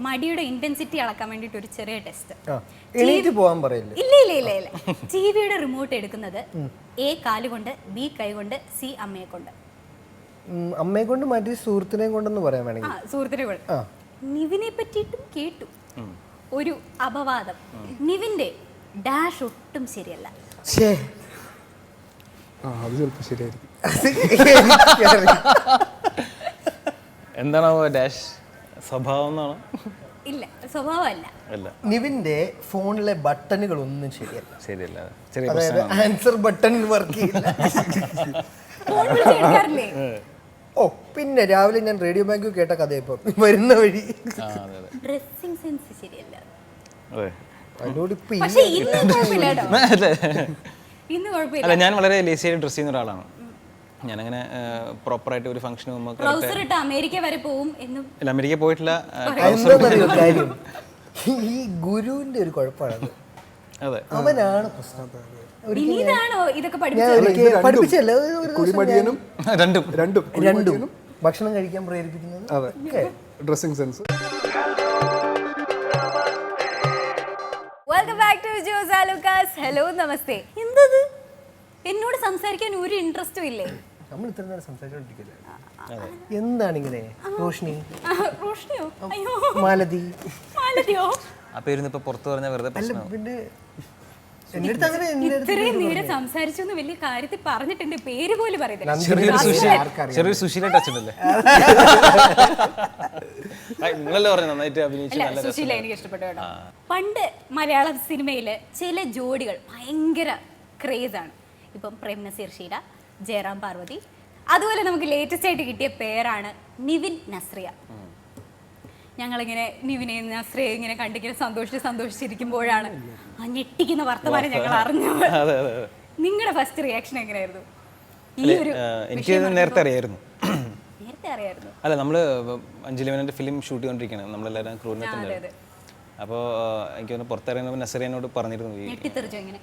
മടിയുടെ ഇന്റൻസിറ്റി അളക്കാൻ വേണ്ടിട്ട് ഒരു ചെറിയ ടെസ്റ്റ്. എണീറ്റ് പോകാൻ പറയില്ല. ഇല്ല ഇല്ല ഇല്ല ഇല്ല. ടിവിയുടെ റിമോട്ട് എടുക്കുന്നത് എ കാലുകൊണ്ട്, ബി കൈ കൊണ്ട്, സി അമ്മയെ കൊണ്ട്. അമ്മയെ കൊണ്ട് മാറ്റി സുഹൃത്തിനെ കൊണ്ടെന്ന് പറയാൻ ആ വേണമെങ്കിൽ. സുഹൃത്തിനെ കൊണ്ട് ആ. നിവിനെ പറ്റിയിട്ടും കേട്ടു ഒരു അപവാദം. നിവിന്റെ ഡാഷ് ഒട്ടും ശരിയല്ല. ഛേ. അത് ചിലപ്പോൾ ശരിയായിരിക്കും. എന്താണോ ഡാഷ് സ്വഭാവം എന്നാണോ? ഇല്ല, സ്വഭാവമല്ല. അല്ല, നിവിന്റെ ഫോണിലെ ബട്ടണുകളൊന്നും ശരിയല്ല. ശരിയല്ല, ചെറിയ അതായത് ആൻസർ ബട്ടൺ വർക്ക് ചെയ്യില്ല. ഫോൺ വിളിച്ച് എടുക്കാറില്ലേ? ഓ പിന്നെ രാവിലെ ഞാൻ റേഡിയോ ബാങ്ക് കേട്ട കഥ ഇപ്പം വരുന്ന വഴി. ഡ്രസ്സിംഗ് സെൻസ് ശരിയല്ല. അതിനോട് ഇപ്പൊ പക്ഷെ ഇന്ന് കുഴപ്പമില്ല കേട്ടോ. ഇന്ന് കുഴപ്പമില്ല. അല്ല, ഞാൻ വളരെ ലേസിയായിട്ട് ഡ്രസ് ചെയ്യുന്ന ഒരാളാണ്. ഞാനങ്ങനെ പ്രോപ്പറായിട്ട് ഒരു ഫംഗ്ഷന് പോകുമ്പോൾ ട്രൗസർ ഇട്ട് അമേരിക്ക വരെ പോവും എന്നും. ഇല്ല, അമേരിക്ക പോയിട്ടില്ല. എന്താണെന്നറിയോ കാര്യം, ഈ ഗുരുവിന്റെ ഒരു കുഴപ്പമാണ്. അതെ, അവനാണ് പ്രശ്നം. വിനീതാണോ ഇതൊക്കെ ഞാൻ പഠിപ്പിച്ചത്? ഒരിക്കൽ പഠിപ്പിച്ചല്ല, ഒരു ദിവസം കുഴിമടിയനും രണ്ടും രണ്ടും ഭക്ഷണം കഴിക്കാൻ പ്രേരിപ്പിക്കുന്നത്. അതെ, dressing sense. Welcome back to Jos Alukkas. Hello, Namaste. എന്തത് എന്നോട് സംസാരിക്കാൻ ഒരു ഇൻട്രസ്റ്റും ഇല്ലേ? നമ്മൾ ഇത്ര നേരം സംസാരിച്ചോണ്ടിരിക്കില്ല. എന്താണ് ഇങ്ങനെ? റോഷ്നി, റോഷ്നിയോ? അയ്യോ, മാലതി. മാലതിയോ? ആ പേര് ഇപ്പൊ പുറത്ത് പറഞ്ഞാൽ വെറുതെ അല്ല പ്രശ്നമാവും. പിന്നെ എന്റെ അടുത്ത് അങ്ങനെ ഇത്രയും നേരം സംസാരിച്ചു എന്ന് വലിയ കാര്യത്തിൽ പറഞ്ഞിട്ട് എന്റെ പേര് പോലും പറയുന്നില്ല. ചെറിയൊരു സുശീല ടച്ച് ഉണ്ടല്ലേ? നിങ്ങളല്ലേ പറഞ്ഞു നന്നായിട്ട് അഭിനയിച്ചു. അല്ല, സുശീല എനിക്ക് ഇഷ്ടപ്പെട്ടു കേട്ടോ. പണ്ട് മലയാളം സിനിമയില് ചില ജോഡികൾ ഭയങ്കര ക്രേസ് ആണ്. ഇപ്പം പ്രേം നസീർ ഷീല, ജയറാം പാർവതി. അതുപോലെ നമുക്ക് ലേറ്റസ്റ്റ് ആയിട്ട് കിട്ടിയ പേരാണ് നിവിൻ നസ്രിയ. ഞങ്ങളിങ്ങനെ നിവിനെ നസ്രിയെ ഇങ്ങനെ കണ്ടിങ്ങനെ സന്തോഷിച്ചിരിക്കുമ്പോഴാണ് ആ ഞെട്ടിക്കുന്ന വർത്തമാനം ഞങ്ങൾ അറിഞ്ഞത്. നിങ്ങളുടെ ഫസ്റ്റ് റിയാക്ഷൻ എങ്ങനെയായിരുന്നു? ഈ ഒരു എനിക്ക് നേരത്തെ അറിയായിരുന്നു. നേരത്തെ അറിയായിരുന്നു? അല്ല, നമ്മള് അഞ്ജലി മേനോന്റെ ഫിലിം ഷൂട്ട് ചെയ്തോണ്ടിരിക്കുകയാണ്. നമ്മളെല്ലാവരും ക്രൂവിനകത്തുണ്ട്. അപ്പോൾ എനിക്ക് തോന്നുന്നു പുറത്തിറങ്ങുമ്പോൾ നസറിയനോട് പറഞ്ഞിരുന്നു. ഞെട്ടിത്തെറിച്ചോ ഇങ്ങനെ?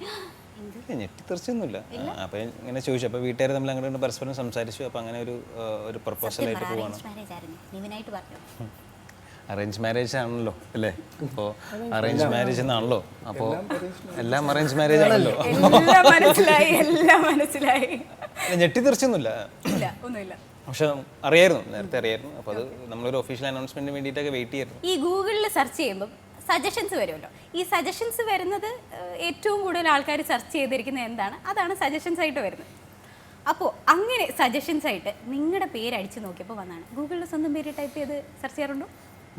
ഞെട്ടിത്തെറിച്ചൊന്നുമില്ല. അപ്പോൾ ഇങ്ങനെ ചോദിച്ചു. അപ്പോൾ വീട്ടുകാർ നമ്മൾ അങ്ങോട്ട് പരസ്പരം സംസാരിച്ചു. അപ്പോൾ അങ്ങനെ ഒരു പ്രപ്പോസലായിട്ട് പോവാണ്. നിവിനായിട്ട് പറഞ്ഞു അറേഞ്ച് മാരേജ് ആണല്ലോ അല്ലേ? അപ്പോൾ അറേഞ്ച് മാരേജ് എന്നാണല്ലോ. അപ്പോൾ എല്ലാം അറേഞ്ച് മാരേജ് ആണല്ലോ. എല്ലാം മനസ്സിലായി. ഞെട്ടിത്തെറിച്ചൊന്നുമില്ല, ഒന്നുമില്ല. പക്ഷെ അറിയായിരുന്നു, നേരത്തെ അറിയായിരുന്നു. അപ്പോൾ അത് നമ്മളൊരു ഒഫീഷ്യൽ അനൗൺസ്മെന്റിന് വേണ്ടിയിട്ടൊക്കെ വെയിറ്റ് ചെയ്യായിരുന്നു. ഈ ഗൂഗിളിൽ സെർച്ച് ചെയ്യുമ്പോൾ സജഷൻസ് വരുമല്ലോ. ഈ സജഷൻസ് വരുന്നത് ഏറ്റവും കൂടുതൽ ആൾക്കാർ സെർച്ച് ചെയ്തിരിക്കുന്നത് എന്താണ്? അതാണ് സജഷൻസ് ആയിട്ട് വരുന്നത്. അപ്പോൾ അങ്ങനെ സജഷൻസ് ആയിട്ട് നിങ്ങളുടെ പേര് അടിച്ചു നോക്കിയപ്പോൾ വന്നാണ്. ഗൂഗിളിൽ സ്വന്തം പേര് ടൈപ്പ് ചെയ്ത് സെർച്ച് ചെയ്യാറുണ്ടോ?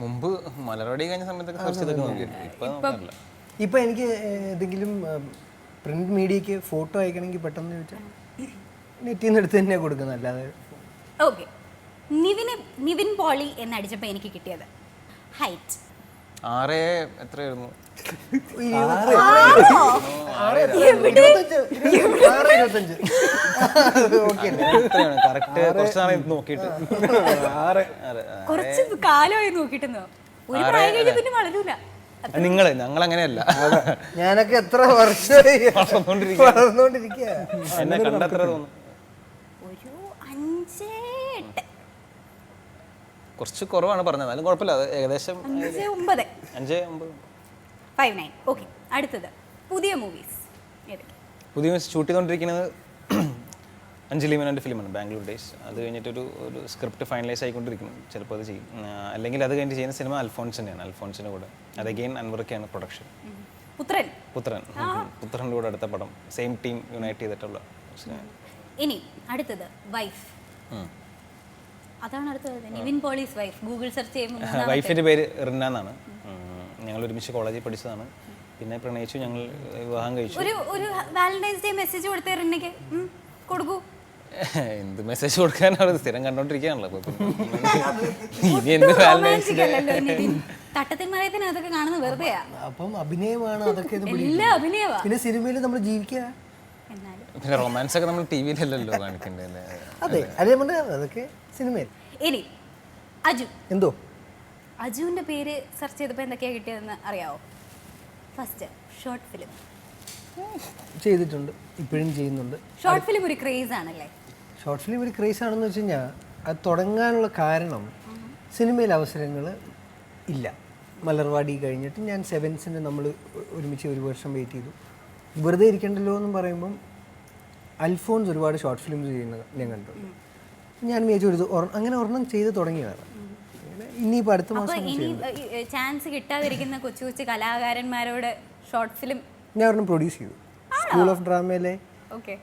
മുമ്പ് മലയാളി കഴിഞ്ഞ സമയത്തൊക്കെ സെർച്ച് ചെയ്തൊക്കെ നോക്കിയിരുന്നു. ഇപ്പം എനിക്ക് ഏതെങ്കിലും പ്രിന്റ് മീഡിയക്ക് ഫോട്ടോ അയക്കണമെങ്കിൽ പെട്ടെന്ന് ചോദിച്ചാൽ നെറ്റിൽ നിന്ന് എടുത്ത് തന്നെ കൊടുക്കുന്നത്. അല്ലാതെ ഓക്കെ, നിവിൻ പോളി എന്നടിച്ചപ്പോൾ എനിക്ക് കിട്ടിയത് ഹൈറ്റ് 6 എത്രയായിരുന്നു? കറക്റ്റ് കുറച്ച് നാളെ നോക്കിയിട്ട് കുറച്ച് കാലമായി നോക്കിട്ടെന്നോ. ഒരു പ്രായം കഴിഞ്ഞ് പിന്നെ വളരൂല. ഞങ്ങൾ അങ്ങനെയല്ല. ഞാനൊക്കെ എത്ര വർഷമായി വളർന്നുകൊണ്ടിരിക്കുക. എന്നെ കണ്ടത്ര തോന്നുന്നു ഒരു 5-8 കുറച്ച് കുറവാണ് പറഞ്ഞത്. എന്നാലും കുഴപ്പമില്ല, അത് ഏകദേശം 5-9 5-9 5-9. ഓക്കെ, അടുത്തത് പുതിയ മൂവീസ് ഏതൊക്കെ? പുതിയ ഷൂട്ട് ചെയ്തുകൊണ്ടിരിക്കുന്നത് അഞ്ജലി മേനോൻ്റെ ഫിലിമാണ് ബാംഗ്ലൂർ ഡേയ്സ്. അത് കഴിഞ്ഞിട്ടൊരു സ്ക്രിപ്റ്റ് ഫൈനലൈസ് ആയിക്കൊണ്ടിരിക്കുന്നു. ചിലപ്പോൾ അത് ചെയ്യും. അല്ലെങ്കിൽ അത് കഴിഞ്ഞ് ചെയ്യുന്ന സിനിമ അൽഫോൺസിൻ്റെയാണ്. അൽഫോൺസിൻ്റെ കൂടെ അത് അഗെയിൻ അൻവർക്കാണ് പ്രൊഡക്ഷൻ. പുത്രൻ്റെ കൂടെ അടുത്ത പടം. സെയിം ടീം യുണൈറ്റ് ചെയ്തിട്ടുള്ള സിനിമ. ഇനി അടുത്തത് വൈഫ്. അതാണ് അടുത്തത്. Nivin Pauli's wife. Google search ചെയ്യുമ്പോൾ വൈഫിൻ്റെ പേര് റിന്ന എന്നാണ്. ഞങ്ങൾ ഒരുമിച്ച് കോളേജിൽ പഠിച്ചതാണ്. പിന്നെ പ്രണയിച്ചു, ഞങ്ങൾ വിവാഹം കഴിച്ചു. ഒരു വാലന്റൈൻസ് ഡേ മെസ്സേജ് കൊടുത്തേ റിന്നയ്ക്ക്. കൊടുക്കൂ. എന്ത് മെസ്സേജ് കൊടുക്കാനാണ്? സ്ഥിരം കണ്ടോണ്ടിരിക്കുകയാണല്ലോ. ഇനി എന്ത് വാലന്റൈൻസ് ഡേ? തട്ടത്തിന്മറയത്തിന് അതൊക്കെ കാണുന്നത് വെറുതെയാ. അപ്പം അഭിനയമാണ് അതൊക്കെ. എല്ലാം അഭിനയവാ. പിന്നെ സിനിമയിൽ നമ്മൾ ജീവിക്കുക. പിന്നെ റൊമാൻസ് ഒക്കെ നമ്മൾ ടി വിയിലല്ലോ കാണിക്കണ്ടേ? അതെ, അതേ അതൊക്കെ സിനിമയിൽ. ഇനി അജു. എന്തോ അജുവിന്റെ പേര് സെർച്ച് ചെയ്തപ്പോൾ എന്തൊക്കെയാ കിട്ടിയതെന്ന് അറിയാവോ? ഫസ്റ്റ് ഷോർട്ട് ഫിലിം ചെയ്തിട്ടുണ്ട്, ഇപ്പോഴും ചെയ്യുന്നുണ്ട്. ഷോർട്ട് ഫിലിം ഒരു ക്രേസ് ആണല്ലേ? ഷോർട്ട് ഫിലിം ഒരു ക്രേസ് ആണെന്ന് വെച്ച് കഴിഞ്ഞാൽ അത് തുടങ്ങാനുള്ള കാരണം സിനിമയിൽ അവസരങ്ങൾ ഇല്ല. മലർവാടി കഴിഞ്ഞിട്ട് ഞാൻ സെവൻസിന് നമ്മൾ ഒരുമിച്ച് 1 വർഷം വെയിറ്റ് ചെയ്തു. വെറുതെ ഇരിക്കണ്ടല്ലോ എന്നും പറയുമ്പം അൽഫോൺസ് ഒരുപാട് ഷോർട്ട് ഫിലിംസ് ചെയ്യുന്നത് ഞാൻ കണ്ടിട്ടുണ്ട്. ഞാൻ വിചാരിച്ചു അങ്ങനെ ഒരെണ്ണം ചെയ്ത് തുടങ്ങിയതാണ്. ഇനിയിപ്പോൾ അടുത്ത അപ്പൊ മാസം ഇനി ചാൻസ് കിട്ടാതിരിക്കുന്ന കൊച്ചു കൊച്ചു കലാകാരന്മാരോട് ഷോർട്ട് ഫിലിം ഞാൻ ഒരെണ്ണം പ്രൊഡ്യൂസ് ചെയ്തു. സ്കൂൾ ഓഫ് ഡ്രാമയിലെ ഓക്കെ.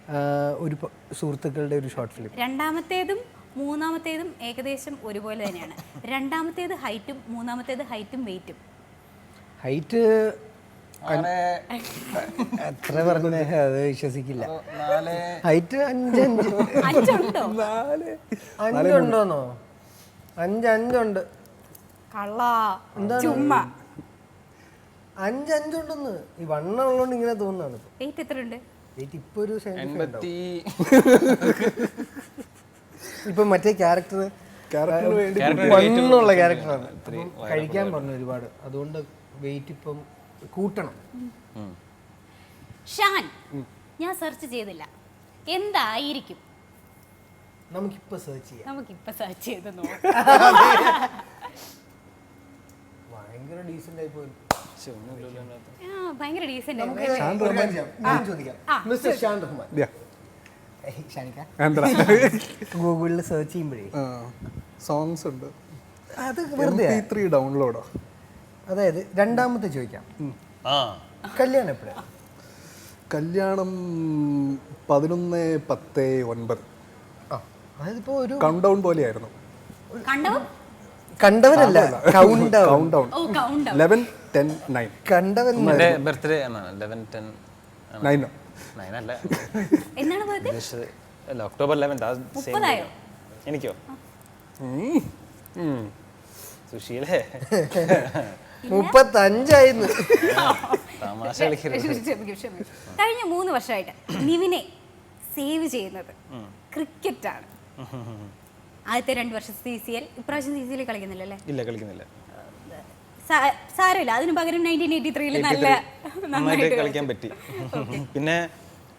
ഒരു സുഹൃത്തുക്കളുടെ ഒരു ഷോർട്ട് ഫിലിം. രണ്ടാമത്തേതും മൂന്നാമത്തേതും ഏകദേശം ഒരുപോലെ തന്നെയാണ്. രണ്ടാമത്തേത് ഹൈറ്റും മൂന്നാമത്തേത് ഹൈറ്റും വെയിറ്റും. ഹൈറ്റ് എത്ര പറഞ്ഞേ അത് വിശ്വസിക്കില്ല. ഹൈറ്റ് 5 5ഉണ്ടോന്നോ? 5 ഉണ്ട്. കള്ളാ ചുമ്മാ 5 ഉണ്ടെന്ന്. ഈ വണ്ണം ഉള്ളതുകൊണ്ട് ഇങ്ങനെ തോന്നുന്നതാണ്. വെയിറ്റ് എത്ര ഉണ്ട്? വെയിറ്റ് ഇപ്പൊ ഒരു ഇപ്പൊ മറ്റേ ക്യാരക്ടർ വണ്ണുള്ള ക്യാരക്ടറാണ്. കഴിക്കാൻ പറഞ്ഞു ഒരുപാട്, അതുകൊണ്ട് വെയിറ്റ് ഇപ്പം കൂട്ടണം. ഷാൻ, ഞാൻ സെർച്ച് ചെയ്തില്ല, എന്തായിരിക്കും? നമുക്കിപ്പോ സെർച്ച് ചെയ്യാം. നമുക്കിപ്പോ സെർച്ച് ചെയ്ത് നോക്കാം. ഭയങ്കര ഡീസന്റ് ആയി പോയി. ഭയങ്കര ഡീസന്റ്. മിസ്റ്റർ ഷാൻ റഹ്മാൻ ഗൂഗിളിൽ സെർച്ച് ചെയ്യുമ്പോഴേ സോങ്സ് ഉണ്ട്. അത് വെറുതെ ഡൗൺലോഡോ? അതായത് രണ്ടാമത്തെ ചോദിക്കാം, കല്യാണം എപ്പോഴാണ്? കല്യാണം 11/10/9. അതായത് ഇപ്പോ ഒരു കൗണ്ട് ഡൗൺ പോലെയായിരുന്നു. കണ്ടവനല്ല, കൗണ്ട് ഡൗൺ. 11/10/9. കണ്ടവൻ ബർത്ത്ഡേ 11/10/9 അല്ല, എന്നാണ് പോയത്? അല്ല, October 11th. 30 എനിക്കോ? സുശീലേ 35 തമാശ കളിക്കരുത്. കഴിഞ്ഞ 3 വർഷമായിട്ട് നിവിനെ സേവ് ചെയ്യുന്നത് ക്രിക്കറ്റാണ്. ആദ്യത്തെ 2 വർഷം CCL, ഇപ്രാവശ്യം CCL കളിക്കുന്നില്ലല്ലേ? ഇല്ല, കളിക്കുന്നില്ല. സാരമില്ല, അതിന് പകരം 1983 നന്നായിട്ട് കളിക്കാൻ പറ്റി. പിന്നെ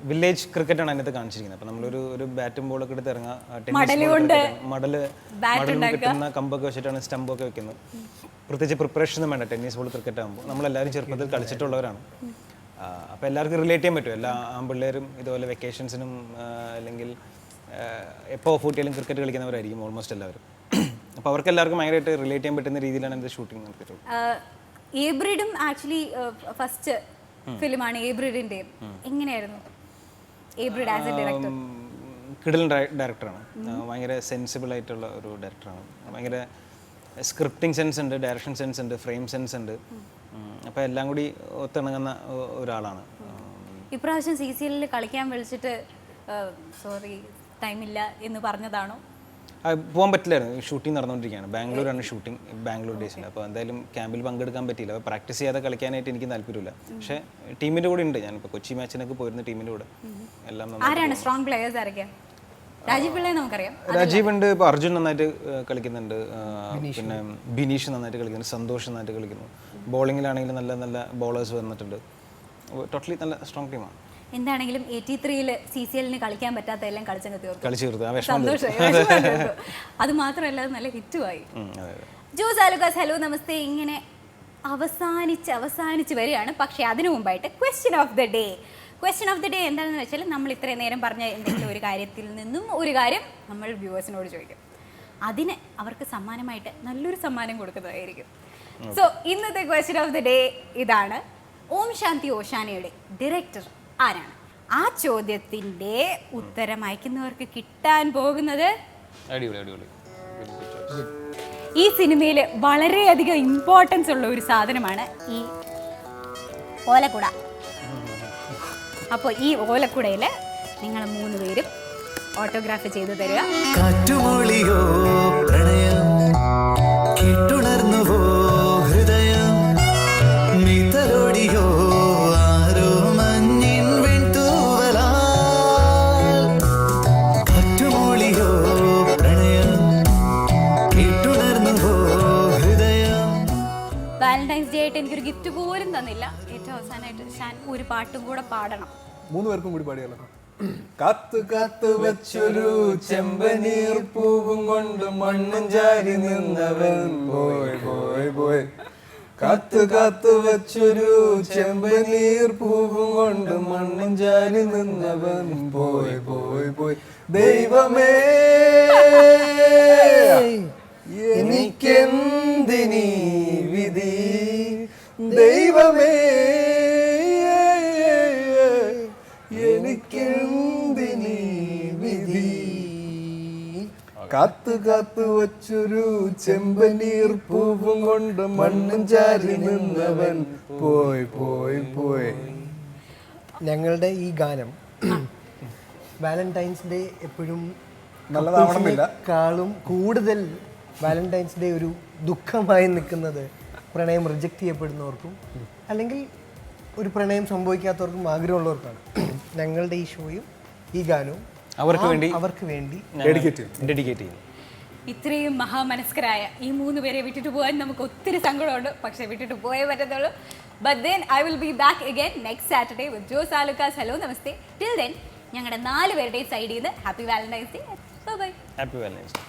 വില്ലേജ് ക്രിക്കറ്റാണ് അതിനകത്ത് കാണിച്ചിരിക്കുന്നത്. അപ്പോൾ നമ്മളൊരു ബാറ്റും ബോളൊക്കെ എടുത്ത് ഇറങ്ങാം, മടല് കിട്ടുന്ന കമ്പൊക്കെ വെച്ചിട്ടാണ് സ്റ്റമ്പൊക്കെ വെക്കുന്നത്. പ്രത്യേകിച്ച് പ്രിപ്പറേഷനും വേണ്ട. ടെന്നീസ് ബോൾ ക്രിക്കറ്റ് ആകുമ്പോൾ നമ്മളെല്ലാവരും ചെറുപ്പത്തിൽ കളിച്ചിട്ടുള്ളവരാണ്. അപ്പോൾ എല്ലാവർക്കും റിലേറ്റ് ചെയ്യാൻ പറ്റും. എല്ലാ ആൺപിള്ളേരും ഇതുപോലെ വെക്കേഷൻസിനും അല്ലെങ്കിൽ എപ്പോൾ ഓഫ് ഊട്ടിയാലും ക്രിക്കറ്റ് കളിക്കുന്നവരായിരിക്കും ഓൾമോസ്റ്റ് എല്ലാവരും. അപ്പോൾ അവർക്ക് എല്ലാവർക്കും ഭയങ്കരമായിട്ട് റിലേറ്റ് ചെയ്യാൻ പറ്റുന്ന രീതിയിലാണ് എൻ്റെ ഷൂട്ടിംഗ് നടത്തിയിട്ടുള്ളത്. ഏബ്രിഡും ആക്ച്വലി ഫസ്റ്റ് ഫിലിമാണ് ഏബ്രിഡിൻ്റെ. എങ്ങനെയായിരുന്നു ഏബ്രിഡ് ആസ് എ ഡയറക്ടർ? കിടിലൻ ഡയറക്ടറാണ്. ഭയങ്കര സെൻസിബിൾ ആയിട്ടുള്ള ഒരു ഡയറക്ടറാണ്. ഭയങ്കര സ്ക്രിപ്റ്റിംഗ് സെൻസ് ഉണ്ട്, ഡയറക്ഷൻ സെൻസ് ഉണ്ട്, ഫ്രെയിം സെൻസ് ഉണ്ട്. അപ്പോൾ എല്ലാം കൂടി ഒത്തിണങ്ങുന്ന ഒരാളാണ്. ഇപ്രാവശ്യം CCL കളിക്കാൻ വിളിച്ചിട്ട് സോറി ടൈമില്ല എന്ന് പറഞ്ഞതാണോ? പോകാൻ പറ്റില്ലായിരുന്നു, ഷൂട്ടിംഗ് നടന്നുകൊണ്ടിരിക്കുകയാണ്. ബാംഗ്ലൂരാണ് ഷൂട്ടിംഗ്, ബാംഗ്ലൂർ ഡേയ്സിൽ. അപ്പോൾ എന്തായാലും ക്യാമ്പിൽ പങ്കെടുക്കാൻ പറ്റിയില്ല. അപ്പോൾ പ്രാക്ടീസ് ചെയ്യാതെ കളിക്കാനായിട്ട് എനിക്ക് താല്പര്യമില്ല. പക്ഷേ ടീമിൻ്റെ കൂടെ ഉണ്ട്. ഞാനിപ്പോൾ കൊച്ചി മാച്ചിനൊക്കെ പോയിരുന്ന ടീമിൻ്റെ കൂടെ എല്ലാം. ആരാണ് സ്ട്രോങ് പ്ലേയേഴ്സ്? ആരൊക്കെയാണ്? രാജീവ് പിള്ളയെ നമുക്കറിയാം. രാജീവ് ഉണ്ട്, ഇപ്പോൾ അർജുൻ നന്നായിട്ട് കളിക്കുന്നുണ്ട്, പിന്നെ ബിനീഷ് നന്നായിട്ട് കളിക്കുന്നുണ്ട്, സന്തോഷ് നന്നായിട്ട് കളിക്കുന്നു. ബോളിങ്ങിലാണെങ്കിലും നല്ല നല്ല ബോളേഴ്സ് വന്നിട്ടുണ്ട്. ടോട്ടലി നല്ല സ്ട്രോങ് ടീമാണ്. എന്താണെങ്കിലും 83-ൽ CCL കളിക്കാൻ പറ്റാത്ത എല്ലാം കളിച്ചു തീർത്തു. സന്തോഷം. അത് മാത്രമല്ല, അത് നല്ല ഹിറ്റുമായി. ജോസ് ആലുക്കാസ്, ഹലോ നമസ്തേ. ഇങ്ങനെ അവസാനിച്ച് വരികയാണ്. പക്ഷേ അതിനു മുമ്പായിട്ട് ക്വസ്റ്റ്യൻ ഓഫ് ദ ഡേ എന്താണെന്ന് വെച്ചാൽ, നമ്മൾ ഇത്രയും നേരം പറഞ്ഞ എന്തെങ്കിലും ഒരു കാര്യത്തിൽ നിന്നും ഒരു കാര്യം നമ്മൾ വ്യൂവേഴ്സിനോട് ചോദിക്കും. അതിന് അവർക്ക് സമ്മാനമായിട്ട് നല്ലൊരു സമ്മാനം കൊടുക്കുന്നതായിരിക്കും. സോ ഇന്നത്തെ ക്വസ്റ്റ്യൻ ഓഫ് ദ ഡേ ഇതാണ്: ഓം ശാന്തി ഓശാനയുടെ ഡയറക്ടർ ആരാണ്? ആ ചോദ്യത്തിൻ്റെ ഉത്തരം അയക്കുന്നവർക്ക് കിട്ടാൻ പോകുന്നത് ഈ സിനിമയിൽ വളരെയധികം ഇമ്പോർട്ടൻസ് ഉള്ള ഒരു സാധനമാണ് ഈ ഓലക്കുട. അപ്പോൾ ഈ ഓലക്കുടയിൽ നിങ്ങൾ 3 പേരും ഓട്ടോഗ്രാഫ് ചെയ്തു തരിക. കാറ്റുമൊളിയോ പ്രണയം കിട്ടുണർന്നുവോ ഹൃദയം മിതലോടിയോ ആരോ മഞ്ഞിൻ വെൺതൂവലാൽ കാറ്റുമൊളിയോ പ്രണയം കിട്ടുണർന്നുവോ ഹൃദയം. വാലന്റൈൻസ് ഡേ ആയിട്ട് എനിക്കൊരു ഗിഫ്റ്റ് പോലും തന്നില്ല. ഏറ്റവും അവസാനമായിട്ട് ഷാൻ ഒരു പാട്ടും കൂടെ പാടണം. 3 പേർക്കും കൂടി പാടിയാലോ? കാത്തു കാത്തു വെച്ചൊരു ചെമ്പനീർ പൂവും കൊണ്ട് മണ്ണും ചാരി നിന്നവൻ പോയി പോയി പോയി കാത്തു കാത്തു വച്ചൊരു ചെമ്പനീർ പൂവും കൊണ്ട് മണ്ണും ചാരി നിന്നവൻ പോയി പോയി പോയി. ദൈവമേ എനിക്കെന്തിനീ വിധി, ദൈവമേ എനിക്കെന്തിനീ വിധി. കാത്തു കാത്തു വച്ചൊരു ചെമ്പനീർ പൂവും കൊണ്ട് മണ്ണും ചാരി നിന്നവൻ പോയി പോയി പോയി. ഞങ്ങളുടെ ഈ ഗാനം വാലന്റൈൻസ് ഡേ എപ്പോഴും നല്ലതാവണമെന്നില്ല. കാളും കൂടുതൽ വാലന്റൈൻസ് ഡേ ഒരു ദുഃഖമായി നിൽക്കുന്നത് പ്രണയം റിജക്റ്റ് ചെയ്യപ്പെടുന്നവർക്കും അല്ലെങ്കിൽ ഒരു പ്രണയം സംഭവിക്കാത്തവർക്കും ആഗ്രഹമുള്ളവർക്കാണ്. ഞങ്ങളുടെ ഈ ഷോയും ഈ ഗാനവും അവർക്ക് വേണ്ടി ഡെഡിക്കേറ്റ് ചെയ്യും. ഇത്രയും മഹാമനസ്കരായ ഈ 3 പേരെ വിട്ടിട്ട് പോകാൻ നമുക്ക് ഒത്തിരി സങ്കടമുണ്ട്, പക്ഷെ വിട്ടിട്ട് പോയേ പറ്റത്തുള്ളൂ. But then I will be back again next Saturday with Jose Alukkas. Hello namaste. Till then ഞങ്ങളുടെ 4 പേരുടെയും സൈഡിൽ നിന്ന് happy Valentine's day. Bye bye. Happy Valentine's day.